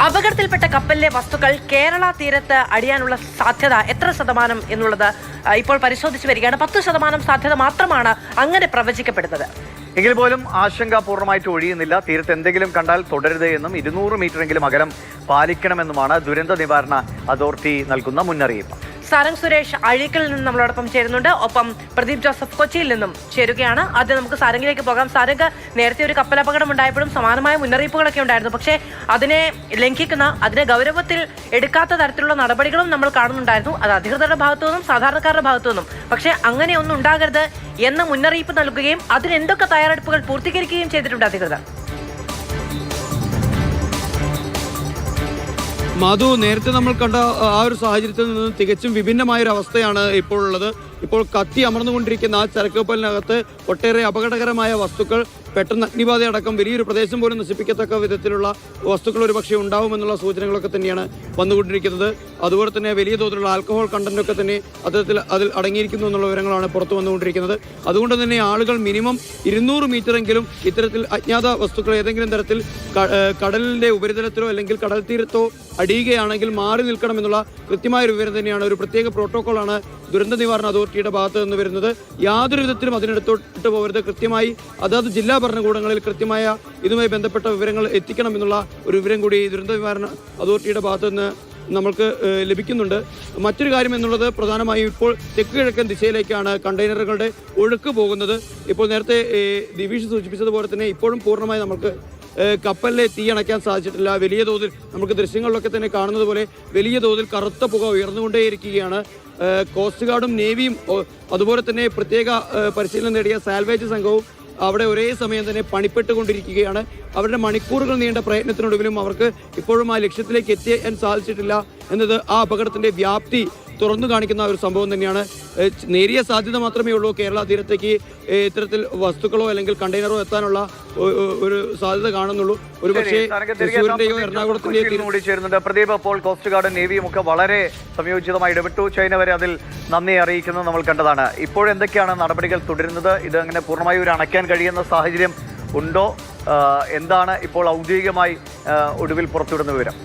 അപകടത്തിൽപ്പെട്ട കപ്പലിലെ വസ്തുക്കൾ കേരള തീരത്ത് അടിയാനുള്ള സാധ്യത എത്ര ശതമാനം എന്നുള്ളത് ഇപ്പോൾ പരിശോധിച്ചു വരികയാണ്. 10% സാധ്യത മാത്രമാണ് അങ്ങനെ പ്രവചിക്കപ്പെടുന്നത്. എങ്കിൽ പോലും ആശങ്ക പൂർണ്ണമായിട്ട് ഒഴിയുന്നില്ല. തീരത്ത് എന്തെങ്കിലും കണ്ടാൽ തുടരുത് എന്നും 200 മീറ്ററെങ്കിലും അകലം പാലിക്കണമെന്നുമാണ് ദുരന്ത നിവാരണ അതോറിറ്റി നൽകുന്ന മുന്നറിയിപ്പ്. സാരംഗ് സുരേഷ് അഴീക്കലിൽ നിന്ന് നമ്മളോടൊപ്പം ചേരുന്നുണ്ട്. ഒപ്പം പ്രദീപ് ജോസഫ് കൊച്ചിയിൽ നിന്നും ചേരുകയാണ്. ആദ്യം നമുക്ക് സാരംഗിലേക്ക് പോകാം. സാരംഗ്, നേരത്തെ ഒരു കപ്പലപകടം ഉണ്ടായപ്പോഴും സമാനമായ മുന്നറിയിപ്പുകളൊക്കെ ഉണ്ടായിരുന്നു. പക്ഷേ അതിനെ ലംഘിക്കുന്ന, അതിനെ ഗൗരവത്തിൽ എടുക്കാത്ത തരത്തിലുള്ള നടപടികളും നമ്മൾ കാണുന്നുണ്ടായിരുന്നു. അത് അധികൃതരുടെ ഭാഗത്തു നിന്നും സാധാരണക്കാരുടെ ഭാഗത്തു നിന്നും. പക്ഷേ അങ്ങനെ ഒന്നും ഉണ്ടാകരുത് എന്ന മുന്നറിയിപ്പ് നൽകുകയും അതിനെന്തൊക്കെ തയ്യാറെടുപ്പുകൾ പൂർത്തീകരിക്കുകയും ചെയ്തിട്ടുണ്ട് അധികൃതർ. മധു, നേരത്തെ നമ്മൾ കണ്ട ആ ഒരു സാഹചര്യത്തിൽ നിന്ന് തികച്ചും വിഭിന്നമായൊരു അവസ്ഥയാണ് ഇപ്പോൾ ഉള്ളത്. ഇപ്പോൾ കത്തി അമർന്നുകൊണ്ടിരിക്കുന്ന ആ ചരക്കപ്പലിനകത്ത് ഒട്ടേറെ അപകടകരമായ വസ്തുക്കൾ, പെട്ടെന്ന് അഗ്നിബാധയടക്കം വലിയൊരു പ്രദേശം പോലും നശിപ്പിക്കത്തക്ക വിധത്തിലുള്ള വസ്തുക്കൾ ഒരുപക്ഷെ ഉണ്ടാവുമെന്നുള്ള സൂചനകളൊക്കെ തന്നെയാണ് വന്നുകൊണ്ടിരിക്കുന്നത്. അതുപോലെ തന്നെ വലിയ തോതിലുള്ള ആൽക്കഹോൾ കണ്ടന്റൊക്കെ തന്നെ അതിൽ അടങ്ങിയിരിക്കുന്നു എന്നുള്ള വിവരങ്ങളാണ് പുറത്തു വന്നുകൊണ്ടിരിക്കുന്നത്. അതുകൊണ്ട് തന്നെ ആളുകൾ മിനിമം 200 മീറ്ററെങ്കിലും ഇത്തരത്തിൽ അജ്ഞാത വസ്തുക്കൾ ഏതെങ്കിലും തരത്തിൽ കടലിന്റെ ഉപരിതലത്തിലോ അല്ലെങ്കിൽ കടൽ തീരത്തോ അടിയുകയാണെങ്കിൽ മാറി നിൽക്കണമെന്നുള്ള കൃത്യമായൊരു വിവരം തന്നെയാണ്. ഒരു പ്രത്യേക പ്രോട്ടോക്കോളാണ് ദുരന്ത നിവാരണ അതോറിറ്റിയുടെ ഭാഗത്ത് നിന്ന് വരുന്നത്. യാതൊരു വിധത്തിലും അതിനടുത്തോട്ട് പോകരുത്. കൃത്യമായി അതാത് ജില്ലാ ഭരണകൂടങ്ങളിൽ കൃത്യമായ ഇതുമായി ബന്ധപ്പെട്ട വിവരങ്ങൾ എത്തിക്കണം എന്നുള്ള ഒരു വിവരം കൂടി ദുരന്ത നിവാരണ അതോറിറ്റിയുടെ ഭാഗത്ത് നിന്ന് നമ്മൾക്ക് ലഭിക്കുന്നുണ്ട്. മറ്റൊരു കാര്യം എന്നുള്ളത് പ്രധാനമായും ഇപ്പോൾ തെക്ക് കിഴക്കൻ ദിശയിലേക്കാണ് കണ്ടെയ്നറുകളുടെ ഒഴുക്ക് പോകുന്നത്. ഇപ്പോൾ നേരത്തെ ദിവിഷ് സൂചിപ്പിച്ചതുപോലെ തന്നെ ഇപ്പോഴും പൂർണ്ണമായി നമുക്ക് കപ്പലിലെ തീ അണയ്ക്കാൻ സാധിച്ചിട്ടില്ല. വലിയ തോതിൽ നമുക്ക് ദൃശ്യങ്ങളിലൊക്കെ തന്നെ കാണുന്നത് പോലെ വലിയ തോതിൽ കറുത്ത പുക ഉയർന്നുകൊണ്ടേയിരിക്കുകയാണ്. കോസ്റ്റ് ഗാർഡും നേവിയും അതുപോലെ തന്നെ പ്രത്യേക പരിശീലനം നേടിയ സാൽവേജ് സംഘവും അവിടെ ഒരേ സമയം തന്നെ പണിപ്പെട്ടുകൊണ്ടിരിക്കുകയാണ്. അവരുടെ മണിക്കൂറുകൾ നീണ്ട പ്രയത്നത്തിനൊടുവിലും അവർക്ക് ഇപ്പോഴും ആ ലക്ഷ്യത്തിലേക്ക് എത്തിക്കാൻ സാധിച്ചിട്ടില്ല എന്നത് ആ അപകടത്തിന്റെ വ്യാപ്തി തുറന്നു കാണിക്കുന്ന ഒരു സംഭവം തന്നെയാണ്. നേരിയ സാധ്യത മാത്രമേ ഉള്ളൂ കേരള തീരത്തേക്ക് ഇത്തരത്തിൽ വസ്തുക്കളോ അല്ലെങ്കിൽ കണ്ടെയ്നറോ എത്താനുള്ള ഒരു സാധ്യത കാണുന്നുള്ളൂ. ഒരു പക്ഷേ തൃശ്ശൂരിന്റെയോ എറണാകുളത്തിന്റെയോ കൂടി ചേരുന്നുണ്ട്. പ്രദീപ്, അപ്പോൾ കോസ്റ്റ് ഗാർഡും നേവിയും ഒക്കെ വളരെ സംയോജിതമായി ഇടപെട്ടു. ചൈന വരെ അതിൽ നന്ദി അറിയിക്കുന്നത് നമ്മൾ കണ്ടതാണ്. ഇപ്പോഴെന്തൊക്കെയാണ് നടപടികൾ തുടരുന്നത്? ഇത് അങ്ങനെ പൂർണ്ണമായി ഒരു അണയ്ക്കാൻ കഴിയുന്ന സാഹചര്യം ഉണ്ടോ? എന്താണ് ഇപ്പോൾ ഔദ്യോഗികമായി ഒടുവിൽ പുറത്തുവിടുന്ന വിവരം?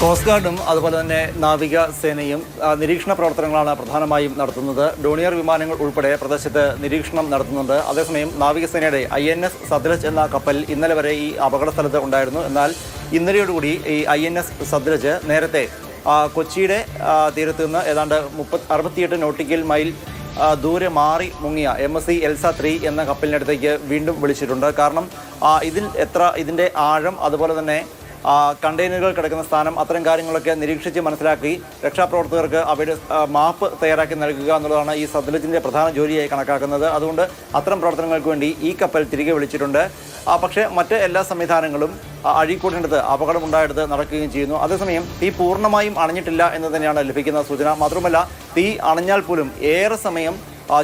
കോസ്റ്റ് ഗാർഡും അതുപോലെ തന്നെ നാവിക സേനയും നിരീക്ഷണ പ്രവർത്തനങ്ങളാണ് പ്രധാനമായും നടത്തുന്നത്. ഡോണിയർ വിമാനങ്ങൾ ഉൾപ്പെടെ പ്രദേശത്ത് നിരീക്ഷണം നടത്തുന്നുണ്ട്. അതേസമയം നാവികസേനയുടെ INS സത്ലജ് എന്ന കപ്പൽ ഇന്നലെ വരെ ഈ അപകട സ്ഥലത്ത് ഉണ്ടായിരുന്നു. എന്നാൽ ഇന്നലെയോടുകൂടി ഈ INS സത്ലജ് നേരത്തെ കൊച്ചിയുടെ തീരത്ത് നിന്ന് ഏതാണ്ട് 68 നോട്ടിക്കൽ മൈൽ ദൂരെ മാറി മുങ്ങിയ MSC എൽസ 3 എന്ന കപ്പലിനടുത്തേക്ക് വീണ്ടും വിളിച്ചിട്ടുണ്ട്. കാരണം ഇതിൻ്റെ ആഴം, അതുപോലെ തന്നെ കണ്ടെയ്നറുകൾ കിടക്കുന്ന സ്ഥാനം, അത്തരം കാര്യങ്ങളൊക്കെ നിരീക്ഷിച്ച് മനസ്സിലാക്കി രക്ഷാപ്രവർത്തകർക്ക് അവയുടെ മാപ്പ് തയ്യാറാക്കി നൽകുക എന്നുള്ളതാണ് ഈ സത്ലജിൻ്റെ പ്രധാന ജോലിയായി കണക്കാക്കുന്നത്. അതുകൊണ്ട് അത്തരം പ്രവർത്തനങ്ങൾക്ക് വേണ്ടി ഈ കപ്പൽ തിരികെ വിളിച്ചിട്ടുണ്ട്. പക്ഷേ മറ്റ് എല്ലാ സംവിധാനങ്ങളും അഴീക്കോടിനടുത്ത് അപകടമുണ്ടായെടുത്ത് നടക്കുകയും ചെയ്യുന്നു. അതേസമയം തീ പൂർണ്ണമായും അണഞ്ഞിട്ടില്ല എന്ന് തന്നെയാണ് ലഭിക്കുന്ന സൂചന. മാത്രമല്ല, തീ അണഞ്ഞാൽ പോലും ഏറെ സമയം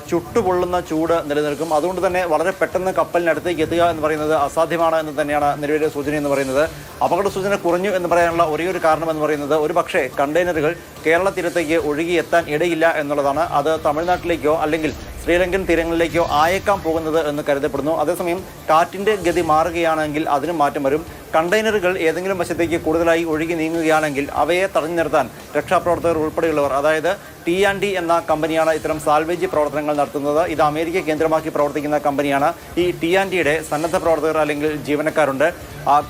ചുട്ടുപൊള്ളുന്ന ചൂട് നിലനിൽക്കും. അതുകൊണ്ട് തന്നെ വളരെ പെട്ടെന്ന് കപ്പലിനടുത്തേക്ക് എത്തുക എന്ന് പറയുന്നത് അസാധ്യമാണ് എന്ന് തന്നെയാണ് നിലവിലെ സൂചന എന്ന് പറയുന്നത്. അപകട സൂചന കുറഞ്ഞു എന്ന് പറയാനുള്ള ഒരേയൊരു കാരണം എന്ന് പറയുന്നത് ഒരു പക്ഷേ കണ്ടെയ്നറുകൾ കേരള തീരത്തേക്ക് ഒഴുകിയെത്താൻ ഇടയില്ല എന്നുള്ളതാണ്. അത് തമിഴ്നാട്ടിലേക്കോ അല്ലെങ്കിൽ ശ്രീലങ്കൻ തീരങ്ങളിലേക്കോ ആയേക്കാൻ പോകുന്നത് എന്ന് കരുതപ്പെടുന്നു. അതേസമയം കാറ്റിൻ്റെ ഗതി മാറുകയാണെങ്കിൽ അതിന് മാറ്റം വരും. കണ്ടെയ്നറുകൾ ഏതെങ്കിലും വശത്തേക്ക് കൂടുതലായി ഒഴുകി നീങ്ങുകയാണെങ്കിൽ അവയെ തടഞ്ഞു നിർത്താൻ രക്ഷാപ്രവർത്തകർ ഉൾപ്പെടെയുള്ളവർ, അതായത് T&D എന്ന കമ്പനിയാണ് ഇത്തരം സാൽവേജ് പ്രവർത്തനങ്ങൾ നടത്തുന്നത്. ഇത് അമേരിക്ക കേന്ദ്രമാക്കി പ്രവർത്തിക്കുന്ന കമ്പനിയാണ്. ഈ T&Dയുടെ സന്നദ്ധ പ്രവർത്തകർ അല്ലെങ്കിൽ ജീവനക്കാരുണ്ട്.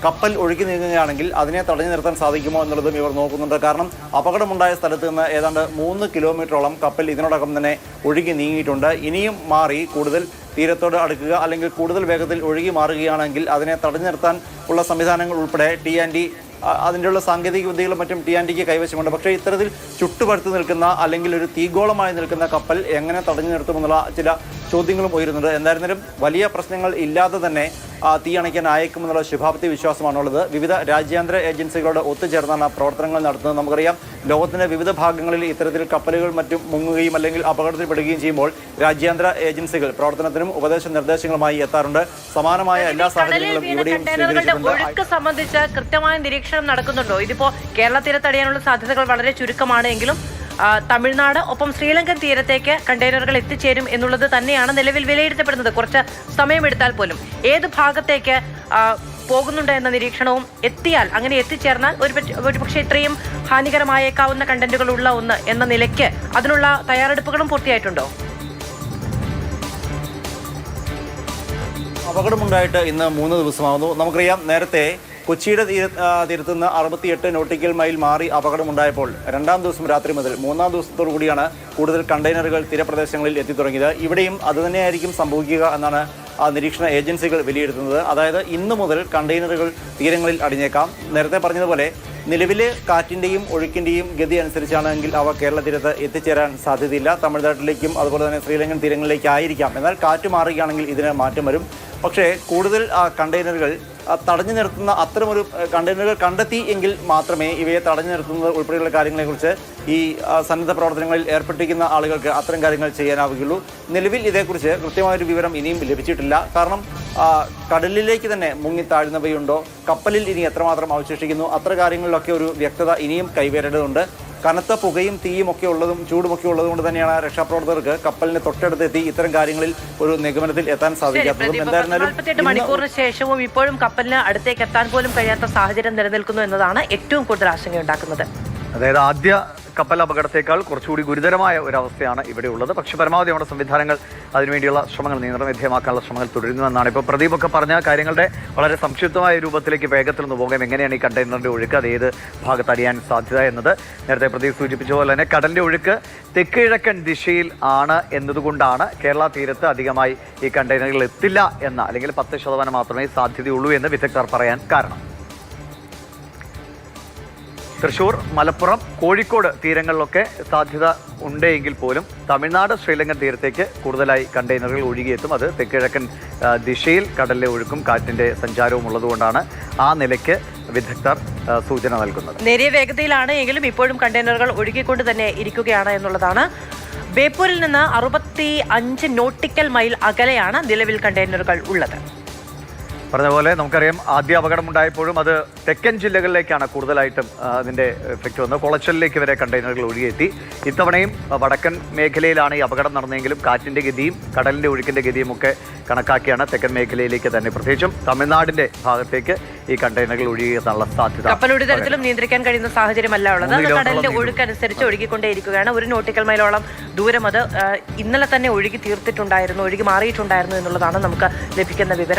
കപ്പൽ ഒഴുകി നീങ്ങുകയാണെങ്കിൽ അതിനെ തടഞ്ഞു നിർത്താൻ സാധിക്കുമോ എന്നുള്ളതും ഇവർ നോക്കുന്നുണ്ട്. കാരണം അപകടമുണ്ടായ സ്ഥലത്ത് നിന്ന് ഏതാണ്ട് 3 കിലോമീറ്ററോളം കപ്പൽ ഇതിനോടകം തന്നെ ഒഴുകി നീങ്ങിയിട്ടുണ്ട്. ഇനിയും മാറി കൂടുതൽ തീരത്തോട് അടുക്കുക അല്ലെങ്കിൽ കൂടുതൽ വേഗത്തിൽ ഒഴുകി മാറുകയാണെങ്കിൽ അതിനെ തടഞ്ഞു നിർത്താൻ ഉള്ള സംവിധാനങ്ങൾ ഉൾപ്പെടെ T&D അതിൻ്റെയുള്ള സാങ്കേതിക വിദ്യകളും മറ്റും T&Dക്ക് കൈവശമുണ്ട്. പക്ഷേ ഇത്തരത്തിൽ ചുട്ടുപഴുത്ത് നിൽക്കുന്ന അല്ലെങ്കിൽ ഒരു തീഗോളമായി നിൽക്കുന്ന കപ്പൽ എങ്ങനെ തടഞ്ഞു നിർത്തുമെന്നുള്ള ചില ചോദ്യങ്ങളും ഉയരുന്നുണ്ട്. എന്തായിരുന്നാലും വലിയ പ്രശ്നങ്ങൾ ഇല്ലാതെ തന്നെ തീ അണയ്ക്കാൻ അയക്കുമെന്നുള്ള ശുഭാപ്തി വിശ്വാസമാണുള്ളത്. വിവിധ രാജ്യാന്തര ഏജൻസികളോട് ഒത്തുചേർന്നാണ് പ്രവർത്തനങ്ങൾ നടത്തുന്നത്. നമുക്കറിയാം, ലോകത്തിന്റെ വിവിധ ഭാഗങ്ങളിൽ ഇത്തരത്തിൽ കപ്പലുകൾ മറ്റും മുങ്ങുകയും അല്ലെങ്കിൽ അപകടത്തിൽപ്പെടുകയും ചെയ്യുമ്പോൾ രാജ്യാന്തര ഏജൻസികൾ പ്രവർത്തനത്തിനും ഉപദേശ നിർദ്ദേശങ്ങളുമായി എത്താറുണ്ട്. സമാനമായ എല്ലാ സാഹചര്യങ്ങളും ഇവിടെയും ഒഴുക്ക് സംബന്ധിച്ച് കൃത്യമായ നിരീക്ഷണം നടക്കുന്നുണ്ടോ? ഇതിപ്പോ കേരള തീരത്തടിയാനുള്ള സാധ്യതകൾ വളരെ ചുരുക്കമാണ് എങ്കിലും തമിഴ്നാട് ഒപ്പം ശ്രീലങ്കൻ തീരത്തേക്ക് കണ്ടെയ്നറുകൾ എത്തിച്ചേരും എന്നുള്ളത് തന്നെയാണ് നിലവിൽ വിലയിരുത്തപ്പെടുന്നത്. കുറച്ച് സമയമെടുത്താൽ പോലും ഏത് ഭാഗത്തേക്ക് പോകുന്നുണ്ട് എന്ന നിരീക്ഷണവും എത്തിയാൽ, അങ്ങനെ എത്തിച്ചേർന്നാൽ ഒരുപക്ഷെ ഇത്രയും ഹാനികരമായേക്കാവുന്ന കണ്ടന്റുകൾ ഉള്ള ഒന്ന് എന്ന നിലയ്ക്ക് അതിനുള്ള തയ്യാറെടുപ്പുകളും പൂർത്തിയായിട്ടുണ്ടോ? അപകടമുണ്ടായിട്ട് ഇന്ന് 3 ദിവസമാകുന്നു. നമുക്കറിയാം, നേരത്തെ കൊച്ചിയുടെ തീരത്ത് നിന്ന് 68 നോട്ടിക്കൽ മൈൽ മാറി അപകടമുണ്ടായപ്പോൾ 2-ാം ദിവസം രാത്രി മുതൽ 3-ാം ദിവസത്തോടു കൂടിയാണ് കൂടുതൽ കണ്ടെയ്നറുകൾ തീരപ്രദേശങ്ങളിൽ എത്തിത്തുടങ്ങിയത്. ഇവിടെയും അതുതന്നെയായിരിക്കും സംഭവിക്കുക എന്നാണ് നിരീക്ഷണ ഏജൻസികൾ വിലയിരുത്തുന്നത്. അതായത് ഇന്നു മുതൽ കണ്ടെയ്നറുകൾ തീരങ്ങളിൽ അടിഞ്ഞേക്കാം. നേരത്തെ പറഞ്ഞതുപോലെ നിലവിലെ കാറ്റിൻ്റെയും ഒഴുക്കിൻ്റെയും ഗതി അനുസരിച്ചാണെങ്കിൽ അവ കേരള തീരത്ത് എത്തിച്ചേരാൻ സാധ്യതയില്ല. തമിഴ്നാട്ടിലേക്കും അതുപോലെ തന്നെ ശ്രീലങ്കൻ തീരങ്ങളിലേക്കായിരിക്കാം. എന്നാൽ കാറ്റ് മാറുകയാണെങ്കിൽ ഇതിന് മാറ്റം വരും. പക്ഷേ കൂടുതൽ കണ്ടെയ്നറുകൾ തടഞ്ഞു നിർത്തുന്ന അത്തരമൊരു കണ്ടെയ്നറുകൾ കണ്ടെത്തി എങ്കിൽ മാത്രമേ ഇവയെ തടഞ്ഞു നിർത്തുന്നത് ഉൾപ്പെടെയുള്ള കാര്യങ്ങളെക്കുറിച്ച് ഈ സന്നദ്ധ പ്രവർത്തനങ്ങളിൽ ഏർപ്പെട്ടിരിക്കുന്ന ആളുകൾക്ക് അത്തരം കാര്യങ്ങൾ ചെയ്യാനാവുകയുള്ളൂ. നിലവിൽ ഇതേക്കുറിച്ച് കൃത്യമായൊരു വിവരം ഇനിയും ലഭിച്ചിട്ടില്ല. കാരണം കടലിലേക്ക് തന്നെ മുങ്ങിത്താഴുന്നവയുണ്ടോ, കപ്പലിൽ ഇനി എത്രമാത്രം അവശേഷിക്കുന്നു, അത്ര കാര്യങ്ങളിലൊക്കെ ഒരു വ്യക്തത ഇനിയും കൈവരേണ്ടതുണ്ട്. കനത്ത പുകയും തീയും ഒക്കെ ഉള്ളതും ചൂടുമൊക്കെ ഉള്ളതുകൊണ്ട് തന്നെയാണ് രക്ഷാപ്രവർത്തകർക്ക് കപ്പലിന് തൊട്ടടുത്തെത്തി ഇത്തരം കാര്യങ്ങളിൽ ഒരു നിഗമനത്തിൽ എത്താൻ സാധിക്കാത്തതും. എന്തായിരുന്നാലും 48 മണിക്കൂറിന് ശേഷവും ഇപ്പോഴും കപ്പലിന് അടുത്തേക്ക് എത്താൻ പോലും കഴിയാത്ത സാഹചര്യം നിലനിൽക്കുന്നു എന്നതാണ് ഏറ്റവും കൂടുതൽ ആശങ്കയുണ്ടാക്കുന്നത്. അതായത് ആദ്യ കപ്പൽ അപകടത്തേക്കാൾ കുറച്ചുകൂടി ഗുരുതരമായ ഒരവസ്ഥയാണ് ഇവിടെ ഉള്ളത്. പക്ഷേ പരമാവധി നമ്മുടെ സംവിധാനങ്ങൾ അതിനുവേണ്ടിയുള്ള ശ്രമങ്ങൾ നിയന്ത്രണവിധേയമാക്കാനുള്ള ശ്രമങ്ങൾ തുടരുന്നുവെന്നാണ് ഇപ്പോൾ പ്രദീപൊക്കെ പറഞ്ഞ കാര്യങ്ങളുടെ വളരെ സംക്ഷിപ്തമായ രൂപത്തിലേക്ക് വേഗത്തിൽ നിന്ന് പോകാം. എങ്ങനെയാണ് ഈ കണ്ടെയ്നറിൻ്റെ ഒഴുക്ക്, അത് ഏത് ഭാഗത്ത് അടിയാൻ സാധ്യത എന്നത് നേരത്തെ പ്രദീപ് സൂചിപ്പിച്ച പോലെ തന്നെ കടലിൻ്റെ ഒഴുക്ക് തെക്ക് കിഴക്കൻ ദിശയിൽ ആണ് എന്നതുകൊണ്ടാണ് കേരള തീരത്ത് അധികമായി ഈ കണ്ടെയ്നറുകൾ എത്തില്ല എന്ന, അല്ലെങ്കിൽ 10% മാത്രമേ സാധ്യതയുള്ളൂ എന്ന് വിദഗ്ധർ പറയാൻ കാരണം. തൃശ്ശൂർ, മലപ്പുറം, കോഴിക്കോട് തീരങ്ങളിലൊക്കെ സാധ്യത ഉണ്ടെങ്കിൽ പോലും തമിഴ്നാട്, ശ്രീലങ്കൻ തീരത്തേക്ക് കൂടുതലായി കണ്ടെയ്നറുകൾ ഒഴുകിയെത്തും. അത് തെക്കിഴക്കൻ ദിശയിൽ കടലിലെ ഒഴുക്കും കാറ്റിൻ്റെ സഞ്ചാരവും ഉള്ളതുകൊണ്ടാണ് ആ നിലയ്ക്ക് വിദഗ്ധർ സൂചന നൽകുന്നത്. നേരിയ വേഗതയിലാണ് എങ്കിലും ഇപ്പോഴും കണ്ടെയ്നറുകൾ ഒഴുകിക്കൊണ്ട് തന്നെ ഇരിക്കുകയാണ് എന്നുള്ളതാണ്. ബേപ്പൂരിൽ നിന്ന് 65 നോട്ടിക്കൽ മൈൽ അകലെയാണ് നിലവിൽ കണ്ടെയ്നറുകൾ ഉള്ളത്. പറഞ്ഞ പോലെ നമുക്കറിയാം, ആദ്യ അപകടമുണ്ടായപ്പോഴും അത് തെക്കൻ ജില്ലകളിലേക്കാണ് കൂടുതലായിട്ടും അതിൻ്റെ എഫക്റ്റ് വന്നത്. കുളച്ചലിലേക്ക് വരെ കണ്ടെയ്നറുകൾ ഒഴുകിയെത്തി. ഇത്തവണയും വടക്കൻ മേഖലയിലാണ് ഈ അപകടം നടന്നെങ്കിലും കാറ്റിൻ്റെ ഗതിയും കടലിൻ്റെ ഒഴുക്കിൻ്റെ ഗതിയും ഒക്കെ കണക്കാക്കിയാണ് തെക്കൻ മേഖലയിലേക്ക് തന്നെ, പ്രത്യേകിച്ചും തമിഴ്നാടിൻ്റെ ഭാഗത്തേക്ക് ഈ കണ്ടെയ്നറുകൾ ഒഴുകിയെത്താനുള്ള സാധ്യത. കപ്പൽ ഒരു തരത്തിലും നിയന്ത്രിക്കാൻ കഴിയുന്ന സാഹചര്യമല്ല ഉള്ളത്. അത് കടലിന്റെ ഒഴുക്കനുസരിച്ച് ഒഴുകിക്കൊണ്ടേയിരിക്കുകയാണ്. 1 നോട്ടിക്കൽ മൈലോളം ദൂരം അത് ഇന്നലെ തന്നെ ഒഴുകി തീർത്തിട്ടുണ്ടായിരുന്നു, ഒഴുകി മാറിയിട്ടുണ്ടായിരുന്നു എന്നുള്ളതാണ് നമുക്ക് ലഭിക്കുന്ന വിവരം.